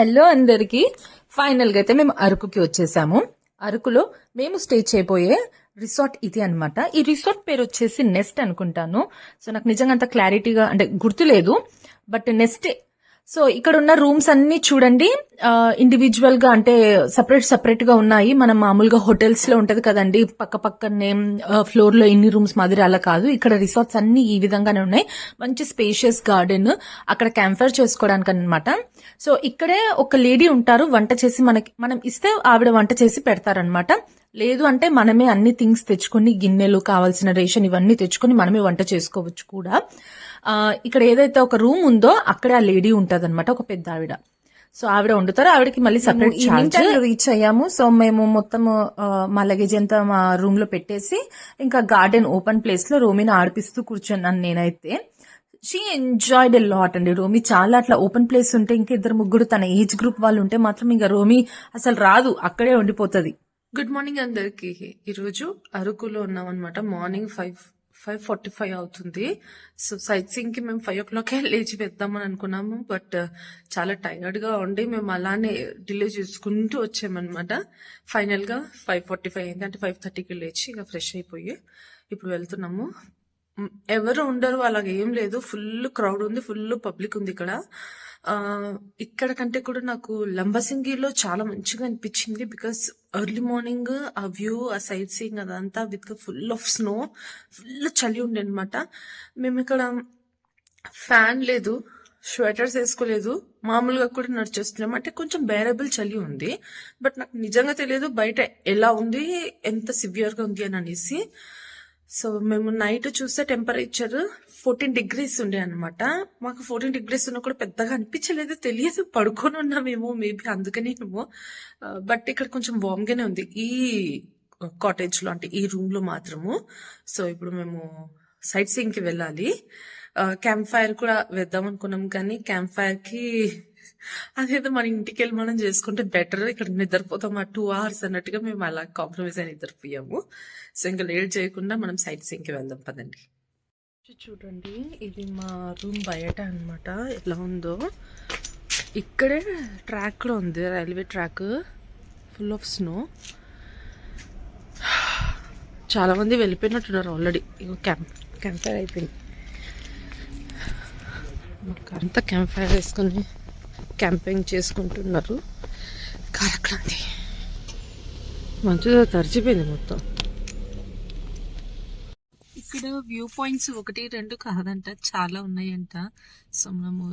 Hello అందరికి. Final గా అయితే మేము అరకుకి వచ్చేసాము. అరకులో మేము స్టే చేయబోయే రిసార్ట్ ఇది అన్నమాట. ఈ రిసార్ట్ పేరు వచ్చేసి నెస్ట్ అనుకుంటాను. సో నాకు నిజంగా అంత క్లారిటీగా అంటే గుర్తులేదు, బట్ నెస్ట్. సో ఇక్కడ ఉన్న రూమ్స్ అన్ని చూడండి, ఇండివిజువల్ గా అంటే సపరేట్ గా ఉన్నాయి. మనం మామూలుగా హోటల్స్ లో ఉంటది కదండి, పక్క పక్కనే ఫ్లోర్ లో ఎన్ని రూమ్స్ మాదిరి, అలా కాదు. ఇక్కడ రిసార్ట్స్ అన్ని ఈ విధంగానే ఉన్నాయి. మంచి స్పేషియస్ గార్డెన్, అక్కడ క్యాంప్ చేసుకోవడానికి అనమాట. సో ఇక్కడే ఒక లేడీ ఉంటారు, వంట చేసి మనం ఇస్తే ఆవిడ వంట చేసి పెడతారనమాట. లేదు అంటే మనమే అన్ని థింగ్స్ తెచ్చుకొని, గిన్నెలు, కావాల్సిన రేషన్ ఇవన్నీ తెచ్చుకొని మనమే వంట చేసుకోవచ్చు కూడా. ఇక్కడ ఏదైతే ఒక రూమ్ ఉందో అక్కడే ఆ లేడీ ఉంటది అనమాట, ఒక పెద్ద ఆవిడ. సో ఆవిడ వండుతారు, ఆవిడకి మళ్ళీ సపరేట్ చార్జ్. రీచ్ అయ్యాము. సో మేము మొత్తం మా లగేజ్ అంతా మా రూమ్ లో పెట్టేసి ఇంకా గార్డెన్ ఓపెన్ ప్లేస్ లో రోమిని ఆడిపిస్తూ కూర్చున్నాను నేనైతే. షీ ఎంజాయ్డ్ ఎ లాట్ అండి. రోమి చాలా అట్లా ఓపెన్ ప్లేస్ ఉంటే, ఇంకా ఇద్దరు ముగ్గురు తన ఏజ్ గ్రూప్ వాళ్ళు ఉంటే మాత్రం ఇంకా రోమి అసలు రాదు, అక్కడే ఉండిపోతుంది. గుడ్ మార్నింగ్ అందరికి. ఈరోజు అరకులో ఉన్నాం అనమాట. మార్నింగ్ 5:45 అవుతుంది. సో సైట్ సీయింగ్ కి మేము 5 o'clock లేచి వెళ్దామని అనుకున్నాము, బట్ చాలా టైర్డ్ గా ఉండి మేము అలానే డిలే చేసుకుంటూ వచ్చామన్నమాట. ఫైనల్ గా 5:45 అయింది, అంటే 5:30కి లేచి ఇక ఫ్రెష్ అయిపోయి ఇప్పుడు వెళ్తున్నాము. ఎవరు ఉండరు, అలాగే ఏం లేదు. ఫుల్ క్రౌడ్ ఉంది, ఫుల్ పబ్లిక్ ఉంది ఇక్కడ. ఇక్కడ కంటే కూడా నాకు లంబసింగిలో చాలా మంచిగా అనిపించింది. బికాస్ ఎర్లీ మార్నింగ్ ఆ వ్యూ, ఆ సైట్ సీయింగ్ అదంతా with full of snow, full చలి ఉండే అనమాట. మేము ఇక్కడ ఫ్యాన్ లేదు, స్వెటర్స్ వేసుకోలేదు, మామూలుగా కూడా నడిచేస్తున్నాం. అంటే కొంచెం బేరబుల్ చలి ఉంది, బట్ నాకు నిజంగా తెలియదు బయట ఎలా ఉంది, ఎంత సివియర్ గా ఉంది అని అనేసి. సో మేము నైట్ చూస్తే టెంపరేచర్ 14 degrees ఉండే అనమాట. మాకు 14 degrees ఉన్నా కూడా పెద్దగా అనిపించలేదు, తెలియదు, పడుకొని ఉన్నామేమో మేబీ అందుకనేమో. బట్ ఇక్కడ కొంచెం వార్మ్ గానే ఉంది ఈ కాటేజ్ లో, అంటే ఈ రూమ్ లో మాత్రము. సో ఇప్పుడు మేము సైట్ సీయింగ్ కి వెళ్ళాలి. క్యాంప్ ఫైర్ కూడా వేద్దాం అనుకున్నాం, కానీ క్యాంప్ ఫైర్ కి అదేదో మన ఇంటికి వెళ్ళి మనం చేసుకుంటే బెటర్, ఇక్కడ నిద్రపోతాం ఆ 2 hours అన్నట్టుగా మేము అలా కాంప్రమైజ్ అని నిద్రపోయాము. సో ఇంకా లేట్ చేయకుండా మనం సైట్ సీయింగ్ కి వెళ్దాం పదండి. చూడండి, ఇది మా రూమ్ బయట అనమాట, ఎలా ఉందో. ఇక్కడే ట్రాక్ కూడా ఉంది, railway track, full of snow. చాలా మంది వెళ్ళిపోయినట్టున్నారు ఆల్రెడీ. క్యాంప్ ఫైర్ అయిపోయింది, అంతా క్యాంప్ ఫైర్ వేసుకొని క్యాంపింగ్ చేసుకుంటున్నారు. కారక్రాంతి మంచిగా తడిచిపోయింది మొత్తం. ఇక్కడ వ్యూ పాయింట్స్ 1, 2 కాదంట, చాలా ఉన్నాయంట. సో మనము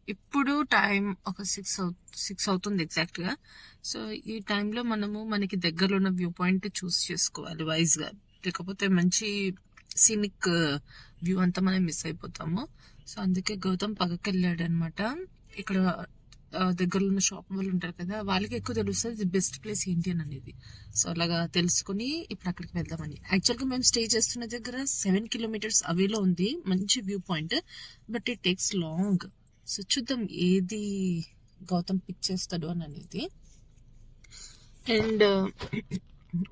ఇప్పుడు టైం ఒక 6 అవుతుంది ఎగ్జాక్ట్ గా. సో ఈ టైంలో మనము మనకి దగ్గరలో ఉన్న వ్యూ పాయింట్ చూస్ చేసుకోవాలి వైజ్ గా, లేకపోతే మంచి సీనిక్ వ్యూ అంతా మనం మిస్ అయిపోతాము. సో అందుకే గౌతమ్ పక్కకి వెళ్ళాడు అనమాట. ఇక్కడ దగ్గరలో ఉన్న షాప్ వాళ్ళు ఉంటారు కదా, వాళ్ళకి ఎక్కువ తెలుస్తుంది బెస్ట్ ప్లేస్ ఏంటి అని అనేది. సో అలాగా తెలుసుకుని ఇప్పుడు అక్కడికి వెళ్దామని. యాక్చువల్గా మేము స్టే చేస్తున్న దగ్గర 7 kilometers అవేలో ఉంది మంచి view point, but it takes long. So చూద్దాం ఏది గౌతమ్ పిక్ చేస్తాడు అని అనేది. అండ్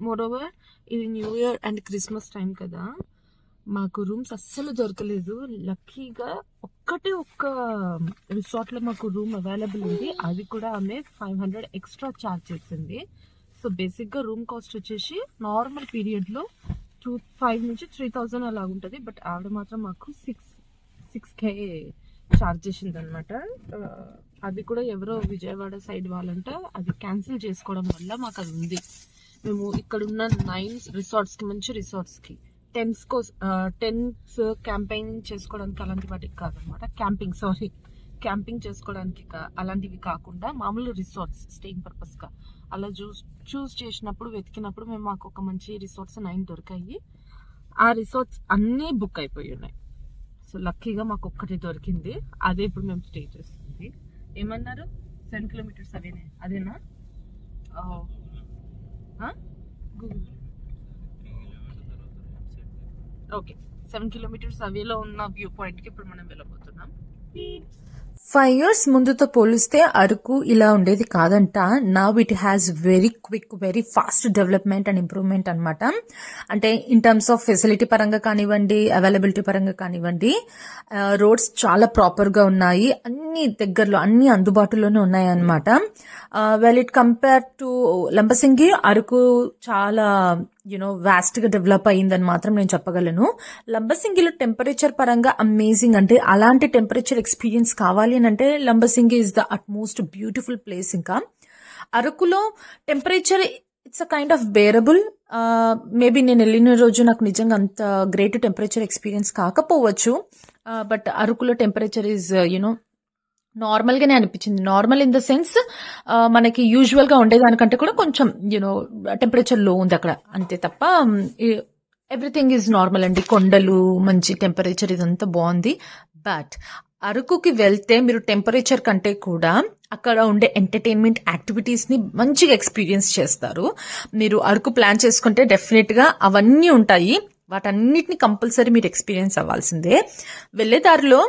మోర్ ఓవర్ ఇది new year and Christmas time కదా, మాకు రూమ్స్ అస్సలు దొరకలేదు. లక్కీగా ఒక్క రిసార్ట్ లో మాకు రూమ్ అవైలబుల్ ఉంది, అది కూడా ఆమె 500 ఎక్స్ట్రా ఛార్జ్ చేసింది. సో బేసిక్ గా రూమ్ కాస్ట్ వచ్చేసి నార్మల్ పీరియడ్ లో 5,000 నుంచి 3,000 అలా ఉంటుంది, బట్ ఆవిడ మాత్రం మాకు 6K ఛార్జ్ చేసింది అనమాట. అది కూడా ఎవరో విజయవాడ సైడ్ వాళ్ళంట, అది క్యాన్సిల్ చేసుకోవడం వల్ల మాకు అది ఉంది. మేము ఇక్కడ ఉన్న 9 రిసార్ట్స్ కి, మంచి రిసార్ట్స్ కి, టెంట్స్ క్యాంపింగ్ చేసుకోవడానికి అలాంటి వాటికి కాదనమాట. క్యాంపింగ్ చేసుకోవడానికి అలాంటివి కాకుండా మామూలు రిసార్ట్స్ స్టేయింగ్ పర్పస్ గా అలా చూస్ చేసినప్పుడు, వెతికినప్పుడు మేము మాకు ఒక మంచి రిసార్ట్స్ 9 దొరికాయి. ఆ రిసార్ట్స్ అన్నీ బుక్ అయిపోయి ఉన్నాయి. సో లక్కీగా మాకు ఒక్కటి దొరికింది, అదే ఇప్పుడు మేము స్టే చేస్తుంది. ఏమన్నారు 7 kilometers అవేనే, అదేనా? గూగుల్ ఓకే, 7 kilometers అవేలో ఉన్న వ్యూ పాయింట్ కి ఇప్పుడు మనం వెళ్ళబోతున్నాం. 5 years ముందుతో పోలిస్తే అరకు ఇలా ఉండేది కాదంట. Now it has very quick, very fast development and improvement అనమాట. అంటే ఇన్ టర్మ్స్ ఆఫ్ ఫెసిలిటీ పరంగా కానివ్వండి, అవైలబిలిటీ పరంగా కానివ్వండి, రోడ్స్ చాలా ప్రాపర్గా ఉన్నాయి, అన్ని దగ్గరలో అన్ని అందుబాటులోనే ఉన్నాయి అనమాట. Well it compare to Lambasingi, Araku చాలా వాస్ట్ గా డెవలప్ అయ్యిందని మాత్రం నేను చెప్పగలను. లంబసింగిలో టెంపరేచర్ పరంగా అమేజింగ్, అంటే అలాంటి టెంపరేచర్ ఎక్స్పీరియన్స్ కావాలి అని అంటే Lambasingi is the utmost beautiful place. ఇంకా అరకులో temperature it's a kind of bearable. Maybe నేను వెళ్ళిన రోజు నాకు నిజంగా అంత గ్రేట్ టెంపరేచర్ ఎక్స్పీరియన్స్ కాకపోవచ్చు, బట్ అరకులో టెంపరేచర్ ఈజ్ నార్మల్ గానే అనిపించింది. నార్మల్ ఇన్ ద సెన్స్ మనకి యూజువల్ గా ఉండేదానికంటే కూడా కొంచెం టెంపరేచర్ లో ఉంది అక్కడ, అంతే తప్ప ఎవ్రీథింగ్ ఈజ్ నార్మల్ అండి. కొండలు, మంచి టెంపరేచర్, ఇదంతా బాగుంది. బట్ అరకుకి వెళ్తే మీరు టెంపరేచర్ కంటే కూడా అక్కడ ఉండే ఎంటర్టైన్మెంట్ యాక్టివిటీస్ ని మంచిగా ఎక్స్పీరియన్స్ చేస్తారు. మీరు అరకు ప్లాన్ చేసుకుంటే డెఫినెట్ గా అవన్నీ ఉంటాయి, వాటన్నిటిని కంపల్సరీ మీరు ఎక్స్పీరియన్స్ అవ్వాల్సిందే. వెళ్లే దారిలో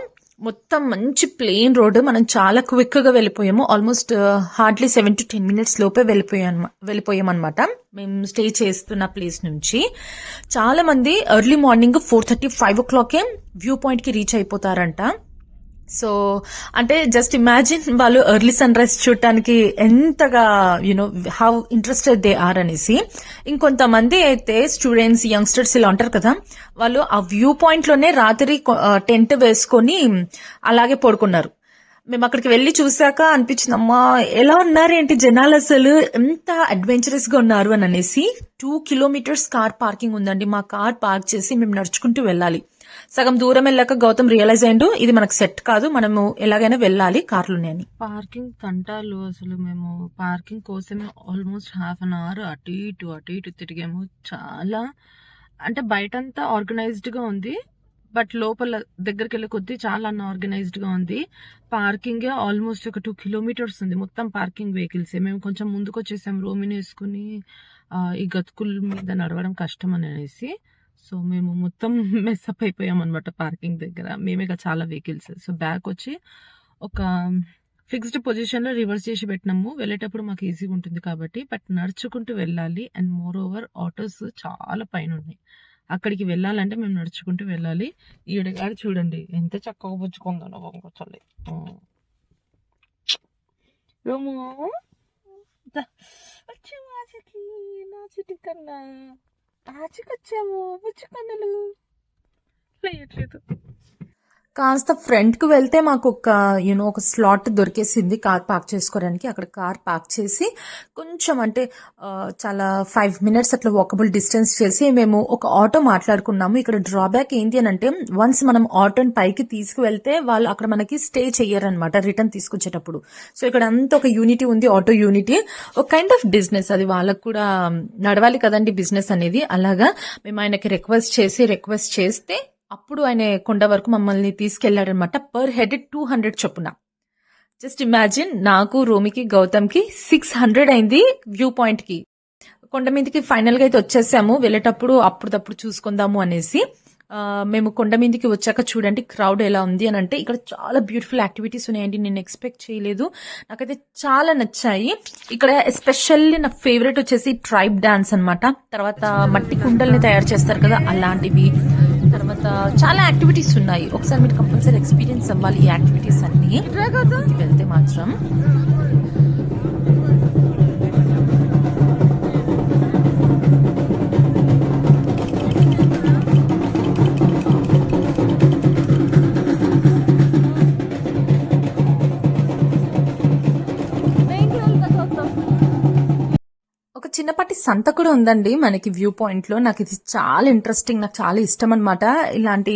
మొత్తం మంచి ప్లెయిన్ రోడ్, మనం చాలా క్విక్ గా వెళ్ళిపోయాము. ఆల్మోస్ట్ హార్డ్లీ 7 to 10 minutes లోపే వెళ్ళిపోయామన్నమాట మేము స్టే చేస్తున్న ప్లేస్ నుంచి. చాలా మంది early morning 4:30, 5 o'clock view point కి రీచ్ అయిపోతారంట. సో అంటే జస్ట్ ఇమాజిన్ వాళ్ళు ఎర్లీ సన్ రైజ్ చూడటానికి ఎంతగా హౌ ఇంట్రెస్టెడ్ దే ఆర్ అనేసి. ఇంకొంతమంది అయితే స్టూడెంట్స్, యంగ్స్టర్స్ ఇలా ఉంటారు కదా, వాళ్ళు ఆ వ్యూ పాయింట్ లోనే రాత్రి టెంట్ వేసుకొని అలాగే పడుకున్నారు. మేము అక్కడికి వెళ్లి చూసాక అనిపించింది, అమ్మా ఎలా ఉన్నారేంటి జనాలు, అసలు ఎంత అడ్వెంచరస్ గా ఉన్నారు అని అనేసి. 2 kilometers కార్ పార్కింగ్ ఉందండి. మా కార్ పార్క్ చేసి మేము నడుచుకుంటూ వెళ్ళాలి. సగం దూరం వెళ్ళాక గౌతమ్ రియలైజ్ అయ్యిండు, ఇది మనకు సెట్ కాదు, మనము ఎలాగైనా వెళ్ళాలి కార్లోనే అని. పార్కింగ్ తంటాలు, అసలు మేము పార్కింగ్ కోసమే ఆల్మోస్ట్ హాఫ్ అన్ అవర్ అటు ఇటు తిరిగాము. చాలా అంటే బయటంతా ఆర్గనైజ్డ్ గా ఉంది, బట్ లోపల దగ్గరికి వెళ్ళే కొద్దీ చాలా అన్ఆర్గనైజ్డ్ గా ఉంది. పార్కింగ్ ఆల్మోస్ట్ ఒక 2 kilometers ఉంది, మొత్తం పార్కింగ్ వెహికల్స్. మేము కొంచెం ముందుకు వచ్చేసాం, రోమిని వేసుకుని ఈ గతుకుల మీద నడవడం కష్టం అనేసి. సో మేము మొత్తం మెస్అప్ అయిపోయాం అనమాట పార్కింగ్ దగ్గర, మేమేగా చాలా వెహికల్స్. సో బ్యాక్ వచ్చి ఒక ఫిక్స్డ్ పొజిషన్ లో రివర్స్ చేసి పెట్టినాము, వెళ్ళేటప్పుడు మాకు ఈజీగా ఉంటుంది కాబట్టి. బట్ నడుచుకుంటూ వెళ్ళాలి, అండ్ మోర్ ఓవర్ ఆటోస్ చాలా పైన ఉన్నాయి. అక్కడికి వెళ్ళాలంటే మేము నడుచుకుంటూ వెళ్ళాలి. ఈడగాడు చూడండి ఎంత చక్కగా పుచ్చుకుందో కొంచెం నా చుట్టి కన్నా ఆచికొచ్చాము, పుచ్చుకన్నులు లేయట్లేదు. కాస్త ఫ్రంట్ కు వెళ్తే మాకు ఒక స్లాట్ దొరికేసింది కార్ పార్క్ చేసుకోవడానికి. అక్కడ కార్ పార్క్ చేసి కొంచెం అంటే చాలా 5 minutes అట్లా వాకబుల్ డిస్టెన్స్ చేసి మేము ఒక ఆటో మాట్లాడుకున్నాము. ఇక్కడ డ్రాబ్యాక్ ఏంటి అని అంటే, వన్స్ మనం ఆటోని పైకి తీసుకువెళ్తే వాళ్ళు అక్కడ మనకి స్టే చెయ్యరనమాట రిటర్న్ తీసుకొచ్చేటప్పుడు. సో ఇక్కడ అంతా ఒక యూనిటీ ఉంది, ఆటో యూనిటీ, ఒక కైండ్ ఆఫ్ బిజినెస్. అది వాళ్ళకు కూడా నడవాలి కదండి బిజినెస్ అనేది. అలాగా మేము ఆయనకి రిక్వెస్ట్ చేస్తే అప్పుడు ఆయన కొండ వరకు మమ్మల్ని తీసుకెళ్లాడనమాట. పర్ హెడ్ 200 చొప్పున. జస్ట్ ఇమాజిన్, నాకు, రోమికి, గౌతమ్కి 600 అయింది వ్యూ పాయింట్ కి. కొండ మీదకి ఫైనల్ గా అయితే వచ్చేసాము. వెళ్ళేటప్పుడు అప్పుడప్పుడు చూసుకుందాము అనేసి. మేము కొండ మీదకి వచ్చాక చూడండి క్రౌడ్ ఎలా ఉంది అని అంటే, ఇక్కడ చాలా బ్యూటిఫుల్ యాక్టివిటీస్ ఉన్నాయండి. నేను ఎక్స్పెక్ట్ చేయలేదు, నాకైతే చాలా నచ్చాయి. ఇక్కడ ఎస్పెషల్లీ నా ఫేవరెట్ వచ్చేసి ట్రైబ్ డాన్స్ అన్నమాట. తర్వాత మట్టి కుండల్ని తయారు చేస్తారు కదా, అలాంటివి. తర్వాత చాలా యాక్టివిటీస్ ఉన్నాయి. ఒకసారి మీరు కంపల్సరీ ఎక్స్పీరియన్స్ అవ్వాలి ఈ యాక్టివిటీస్ అన్ని వెళ్తే మాత్రం. చిన్నపాటి సంత కూడా ఉందండి మనకి వ్యూ పాయింట్ లో. నాకు ఇది చాలా ఇంట్రెస్టింగ్, నాకు చాలా ఇష్టం అనమాట. ఇలాంటి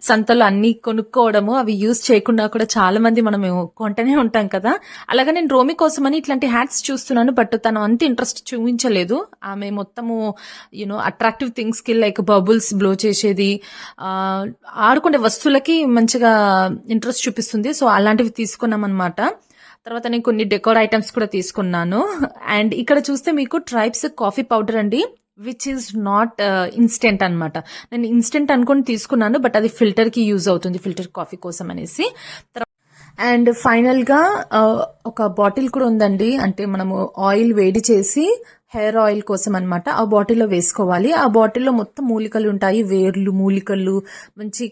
సంతలు అన్ని కొనుక్కోవడము, అవి యూజ్ చేయకుండా కూడా చాలా మంది మనం కొంటనే ఉంటాం కదా. అలాగే నేను రోమి కోసమని ఇట్లాంటి హ్యాట్స్ చూస్తున్నాను, బట్ తను అంత ఇంట్రెస్ట్ చూపించలేదు. ఆమె మొత్తము అట్రాక్టివ్ థింగ్స్ కి లైక్ బబుల్స్ బ్లో చేసేది, ఆడుకునే వస్తువులకి మంచిగా ఇంట్రెస్ట్ చూపిస్తుంది. సో అలాంటివి తీసుకున్నాం అనమాట. తర్వాత నేను కొన్ని డెకోర్ ఐటమ్స్ కూడా తీసుకున్నాను. అండ్ ఇక్కడ చూస్తే మీకు ట్రైబ్స్ కాఫీ పౌడర్ అండి, విచ్ ఈజ్ నాట్ ఇన్స్టెంట్ అనమాట. నేను ఇన్స్టెంట్ అనుకుని తీసుకున్నాను, బట్ అది ఫిల్టర్ కి యూజ్ అవుతుంది, ఫిల్టర్ కాఫీ కోసం అనేసి. అండ్ ఫైనల్ గా ఒక బాటిల్ కూడా ఉందండి. అంటే మనము ఆయిల్ వేడి చేసి హెయిర్ ఆయిల్ కోసం అన్నమాట ఆ బాటిల్లో వేసుకోవాలి. ఆ బాటిల్లో మొత్తం మూలికలు ఉంటాయి, వేర్లు, మూలికలు, మంచి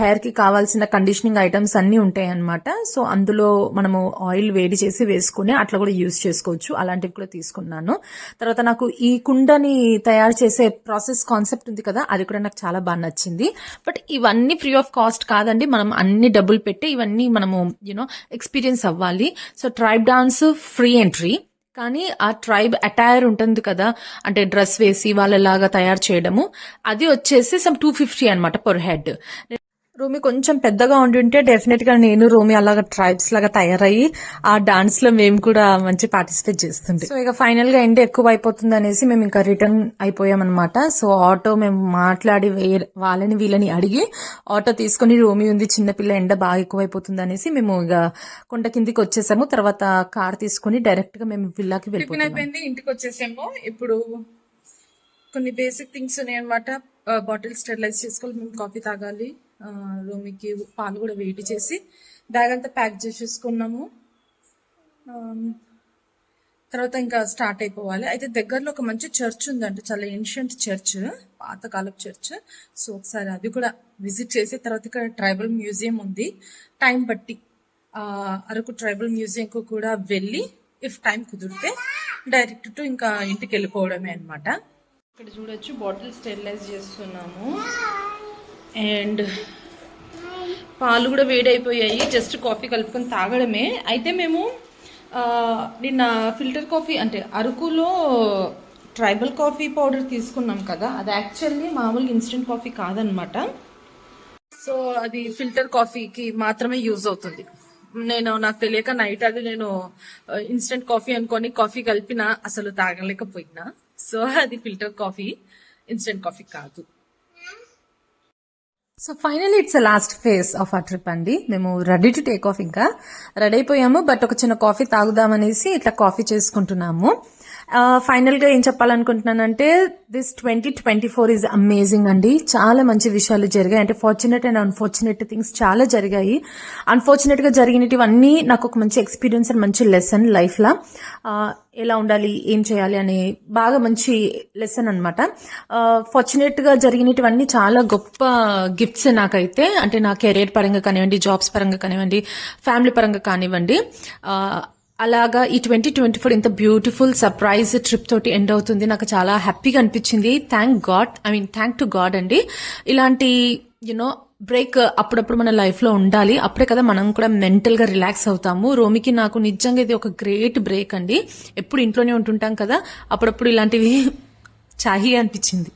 హెయిర్ కి కావాల్సిన కండిషనింగ్ ఐటమ్స్ అన్ని ఉంటాయి అన్నమాట. సో అందులో మనము ఆయిల్ వేడి చేసి వేసుకుని అట్లా కూడా యూజ్ చేసుకోవచ్చు. అలాంటివి కూడా తీసుకున్నాను. తర్వాత నాకు ఈ కుండని తయారు చేసే ప్రాసెస్ కాన్సెప్ట్ ఉంది కదా, అది కూడా నాకు చాలా బాగా నచ్చింది. బట్ ఇవన్నీ ఫ్రీ ఆఫ్ కాస్ట్ కాదండి, మనం అన్ని డబ్బులు పెట్టి ఇవన్నీ మనము ఎక్స్పీరియన్స్ అవ్వాలి. So tribe dance free entry, కానీ ఆ ట్రైబ్ అటైర్ ఉంటుంది కదా, అంటే డ్రెస్ వేసి వాళ్ళలాగా తయారు చేయడము, అది వచ్చేసి సమ్ 250 అనమాట పర్ హెడ్. రోమి కొంచెం పెద్దగా ఉండుంటే డెఫినెట్ గా నేను రోమి అలాగా ట్రైబ్స్ లాగా తయారయ్యి ఆ డాన్స్ లో మేము కూడా మంచి పార్టిసిపేట్ చేస్తుండే. సో ఇక ఫైనల్ గా ఎండ ఎక్కువ అయిపోతుంది అనేసి మేము ఇంకా రిటర్న్ అయిపోయాం అనమాట. సో ఆటో మేము మాట్లాడి వాళ్ళని వీళ్ళని అడిగి ఆటో తీసుకుని, రోమి ఉంది చిన్నపిల్ల, ఎండ బాగా ఎక్కువ అయిపోతుంది అనేసి మేము ఇక కొండ కిందికి వచ్చేసాము. తర్వాత కార్ తీసుకుని డైరెక్ట్ గా మేము విల్లాకి వెళ్ళిపోయాము. అయిపోయింది, ఇంటికి వచ్చేసాము. ఇప్పుడు కొన్ని బేసిక్ థింగ్స్ ఉన్నాయి అనమాట. బాటిల్ స్టెరిలైజ్ చేసుకోవాలి, మేము కాఫీ తాగాలి, రూమికి పాలు కూడా వేడి చేసి బ్యాగ్ అంతా ప్యాక్ చేసేసుకున్నాము. తర్వాత ఇంకా స్టార్ట్ అయిపోవాలి. అయితే దగ్గరలో ఒక మంచి చర్చ్ ఉందంటే, చాలా ఏన్షియంట్ చర్చ్, పాతకాలపు చర్చ్. సో ఒకసారి అది కూడా విజిట్ చేసి తర్వాత ఇక్కడ ట్రైబల్ మ్యూజియం ఉంది. టైం బట్టి అరకు ట్రైబల్ మ్యూజియంకు కూడా వెళ్ళి ఇఫ్ టైం కుదిరితే డైరెక్ట్ టు ఇంకా ఇంటికి వెళ్ళిపోవడమే అనమాట. ఇక్కడ చూడొచ్చు బాటిల్ స్టెరిలైజ్ చేస్తున్నాము. అండ్ పాలు కూడా వేడైపోయాయి, జస్ట్ కాఫీ కలుపుకొని తాగడమే. అయితే మేము నిన్న ఫిల్టర్ కాఫీ అంటే అరకులో ట్రైబల్ కాఫీ పౌడర్ తీసుకున్నాం కదా, అది యాక్చువల్లీ మామూలుగా ఇన్స్టెంట్ కాఫీ కాదనమాట. సో అది ఫిల్టర్ కాఫీకి మాత్రమే యూజ్ అవుతుంది. నాకు తెలియక నైట్ అది నేను ఇన్స్టెంట్ కాఫీ అనుకొని కాఫీ కలిపిన, అసలు తాగలేకపోయినా. సో అది ఫిల్టర్ కాఫీ, ఇన్స్టెంట్ కాఫీ కాదు. So finally it's last phase of ఆ ట్రిప్ అండి. మేము రెడీ టు టేక్ ఆఫ్, ఇంకా రెడీ అయిపోయాము. బట్ ఒక చిన్న కాఫీ తాగుదామనేసి ఇట్లా కాఫీ చేసుకుంటున్నాము. ఫైనల్ గా ఏం చెప్పాలనుకుంటున్నానంటే, దిస్ 2024 ఈజ్ అమేజింగ్ అండి. చాలా మంచి విషయాలు జరిగాయి. అంటే ఫార్చునేట్ అండ్ అన్ఫార్చునేట్ థింగ్స్ చాలా జరిగాయి. అన్ఫార్చునేట్ గా జరిగినవన్నీ నాకు ఒక మంచి ఎక్స్పీరియన్స్ అండ్ మంచి లెసన్ లైఫ్ లా, ఎలా ఉండాలి, ఏం చేయాలి అనే బాగా మంచి లెసన్ అనమాట. ఫార్చునేట్ గా జరిగినవన్నీ చాలా గొప్ప గిఫ్ట్స్ నాకైతే. అంటే నా కెరీర్ పరంగా కానివ్వండి, జాబ్స్ పరంగా కానివ్వండి, ఫ్యామిలీ పరంగా కానివ్వండి. అలాగా ఈ 2024 ఇంత బ్యూటిఫుల్ సర్ప్రైజ్ ట్రిప్ తోటి ఎండ్ అవుతుంది. నాకు చాలా హ్యాపీగా అనిపించింది. థ్యాంక్ టు గాడ్ అండి. ఇలాంటి బ్రేక్ అప్పుడప్పుడు మన లైఫ్ లో ఉండాలి. అప్పుడే కదా మనం కూడా మెంటల్ గా రిలాక్స్ అవుతాము. రోమికి నాకు నిజంగా ఇది ఒక గ్రేట్ బ్రేక్ అండి. ఎప్పుడు ఇంట్లోనే ఉంటుంటాం కదా, అప్పుడప్పుడు ఇలాంటివి చాహి అనిపించింది.